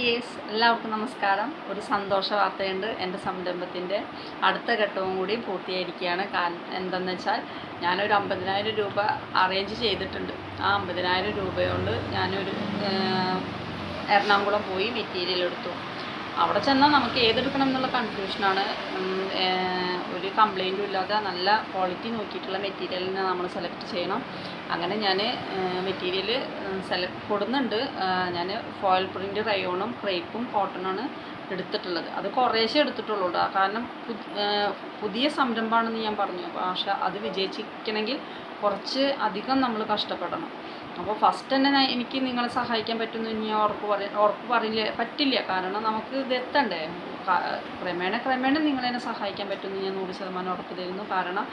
Dears, എല്ലാവർക്കും നമസ്കാരം. ഒരു സന്തോഷ വാർത്തയുണ്ട്. എൻ്റെ സംരംഭത്തിൻ്റെ അടുത്ത ഘട്ടവും കൂടി പൂർത്തിയായിരിക്കുകയാണ്. എന്തെന്ന് വെച്ചാൽ ഞാനൊരു 50,000 രൂപ അറേഞ്ച് ചെയ്തിട്ടുണ്ട്. ആ 50,000 രൂപ കൊണ്ട് ഞാനൊരു എറണാകുളം പോയി മെറ്റീരിയൽ എടുത്തു. അവിടെ ചെന്നാൽ നമുക്ക് ഏതെടുക്കണം എന്നുള്ള കൺഫ്യൂഷനാണ്. ഒരു കംപ്ലൈൻറ്റും ഇല്ലാതെ നല്ല ക്വാളിറ്റി നോക്കിയിട്ടുള്ള മെറ്റീരിയലിനെ നമ്മൾ സെലക്ട് ചെയ്യണം. അങ്ങനെ ഞാൻ മെറ്റീരിയൽ കൊടുക്കുന്നുണ്ട്. ഞാൻ ഫോയിൽ പ്രിൻ്റ് റയോണും ക്രേപ്പും കോട്ടണാണ് എടുത്തിട്ടുള്ളത്. അത് കുറേശ്ശേ എടുത്തിട്ടുള്ളൂ. കാരണം പുതിയ സംരംഭമാണെന്ന് ഞാൻ പറഞ്ഞു. പക്ഷേ അത് വിജയിച്ചിരിക്കണമെങ്കിൽ കുറച്ച് അധികം നമ്മൾ കഷ്ടപ്പെടണം. അപ്പോൾ ഫസ്റ്റ് തന്നെ എനിക്ക് നിങ്ങളെ സഹായിക്കാൻ പറ്റുമെന്ന് ഞാൻ പറ്റില്ല. കാരണം നമുക്ക് ഇത് എത്തണ്ടേ. ക്രമേണ നിങ്ങളെന്നെ സഹായിക്കാൻ പറ്റുമെന്ന് ഞാൻ 100% ഉറപ്പ് തരുന്നു. കാരണം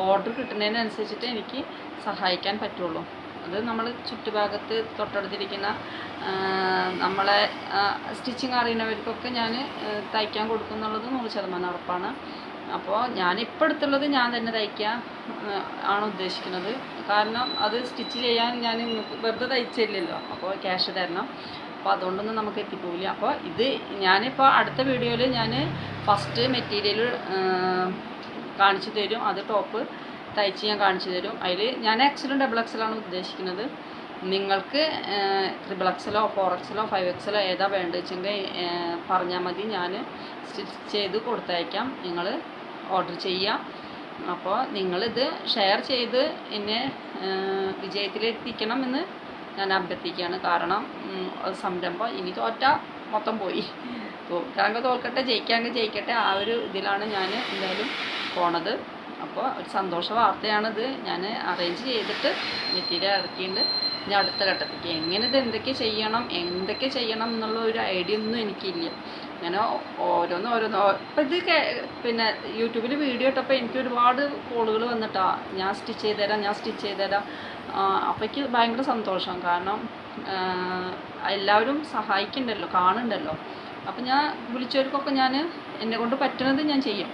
ഓർഡർ കിട്ടുന്നതിനനുസരിച്ചിട്ട് എനിക്ക് സഹായിക്കാൻ പറ്റുള്ളൂ. അത് നമ്മൾ ചുറ്റുഭാഗത്ത് തൊട്ടടുത്തിരിക്കുന്ന നമ്മളെ സ്റ്റിച്ചിങ് അറിയുന്നവർക്കൊക്കെ ഞാൻ തയ്ക്കാൻ കൊടുക്കുന്നുള്ളത് 100% ഉറപ്പാണ്. അപ്പോൾ ഞാനിപ്പോൾ എടുത്തുള്ളത് ഞാൻ തന്നെ തയ്ക്കാൻ ആണ് ഉദ്ദേശിക്കുന്നത്. കാരണം അത് സ്റ്റിച്ച് ചെയ്യാൻ ഞാൻ വെറുതെ തയ്ച്ചില്ലല്ലോ. അപ്പോൾ ക്യാഷ് തരണം. അപ്പോൾ അതുകൊണ്ടൊന്നും നമുക്ക് എത്തിപ്പോവില്ല. അപ്പോൾ ഇത് ഞാനിപ്പോൾ അടുത്ത വീഡിയോയിൽ ഞാൻ ഫസ്റ്റ് മെറ്റീരിയൽ കാണിച്ചു തരും. അത് ടോപ്പ് തയ്ച്ച് ഞാൻ കാണിച്ചു തരും. അതിൽ ഞാൻ എക്സലും ഡബിൾ എക്സലാണ് ഉദ്ദേശിക്കുന്നത്. നിങ്ങൾക്ക് 3XL 4XL 5XL ഏതാ വേണ്ടത് വെച്ചെങ്കിൽ പറഞ്ഞാൽ മതി. ഞാൻ സ്റ്റിച്ച് ചെയ്ത് കൊടുത്തയക്കാം. നിങ്ങൾ ഓർഡർ ചെയ്യാം. അപ്പോൾ നിങ്ങളിത് ഷെയർ ചെയ്ത് എന്നെ വിജയത്തിലെത്തിക്കണം എന്ന് ഞാൻ അഭ്യർത്ഥിക്കുകയാണ്. കാരണം സംരംഭം ഇനി തോറ്റാൽ മൊത്തം പോയി. തോൽക്കാമെങ്കിൽ തോൽക്കട്ടെ, ജയിക്കാമെങ്കിൽ ജയിക്കട്ടെ. ആ ഒരു ഇതിലാണ് ഞാൻ എന്തായാലും പോണത്. അപ്പോൾ ഒരു സന്തോഷ വാർത്തയാണിത്. ഞാൻ അറേഞ്ച് ചെയ്തിട്ട് മെറ്റീരിയൽ ഇറക്കിയിട്ടുണ്ട്. ഇനി അടുത്ത ഘട്ടത്തേക്ക് എന്തൊക്കെ ചെയ്യണം എന്നുള്ള ഒരു ഐഡിയ ഒന്നും എനിക്കില്ല. അങ്ങനെ ഓരോന്ന് ഇപ്പം ഇത് പിന്നെ യൂട്യൂബിൽ വീഡിയോ ഇട്ടപ്പോൾ എനിക്ക് ഒരുപാട് കോളുകൾ വന്നിട്ടാ ഞാൻ സ്റ്റിച്ച് ചെയ്ത് തരാം. അപ്പോൾ എനിക്ക് ഭയങ്കര സന്തോഷം. കാരണം എല്ലാവരും സഹായിക്കുന്നുണ്ടല്ലോ, കാണുന്നുണ്ടല്ലോ. അപ്പം ഞാൻ വിളിച്ചവർക്കൊക്കെ ഞാൻ എന്നെക്കൊണ്ട് പറ്റുന്നത് ഞാൻ ചെയ്യും.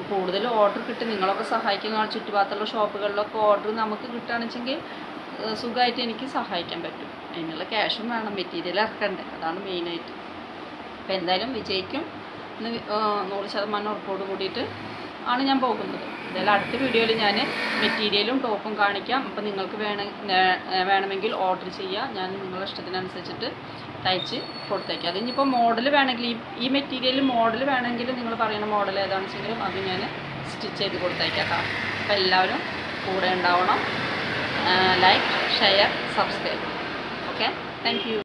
കൂടുതൽ ഓർഡർ കിട്ടും. നിങ്ങളൊക്കെ സഹായിക്കുന്ന ചുറ്റുപാടുള്ള ഷോപ്പുകളിലൊക്കെ ഓർഡർ നമുക്ക് കിട്ടുകയാണെന്നുവെച്ചെങ്കിൽ സുഖമായിട്ട് എനിക്ക് സഹായിക്കാൻ പറ്റും. അതിനുള്ള ക്യാഷും വേണം, മെറ്റീരിയൽ ഇറക്കണ്ടേ. അതാണ് മെയിനായിട്ട്. അപ്പോൾ എന്തായാലും വിജയിക്കും എന്ന് 100% ഉറപ്പോട് കൂടിയിട്ട് ആണ് ഞാൻ പോകുന്നത്. എന്തായാലും അടുത്ത വീഡിയോയിൽ ഞാൻ മെറ്റീരിയലും ടോപ്പും കാണിക്കാം. അപ്പോൾ നിങ്ങൾക്ക് വേണമെങ്കിൽ ഓർഡർ ചെയ്യുക. ഞാൻ നിങ്ങളുടെ ഇഷ്ടത്തിനനുസരിച്ചിട്ട് തയ്ച്ച് കൊടുത്തേക്കാം. അതിനിപ്പോൾ മോഡൽ വേണമെങ്കിൽ ഈ മെറ്റീരിയൽ മോഡൽ വേണമെങ്കിൽ നിങ്ങൾ പറയുന്ന മോഡൽ ഏതാണെന്ന് വെച്ചെങ്കിലും അത് ഞാൻ സ്റ്റിച്ച് ചെയ്ത് കൊടുത്തേക്കാം. അപ്പോൾ എല്ലാവരും കൂടെ ഉണ്ടാവണം. Like, share, subscribe. Okay, thank you.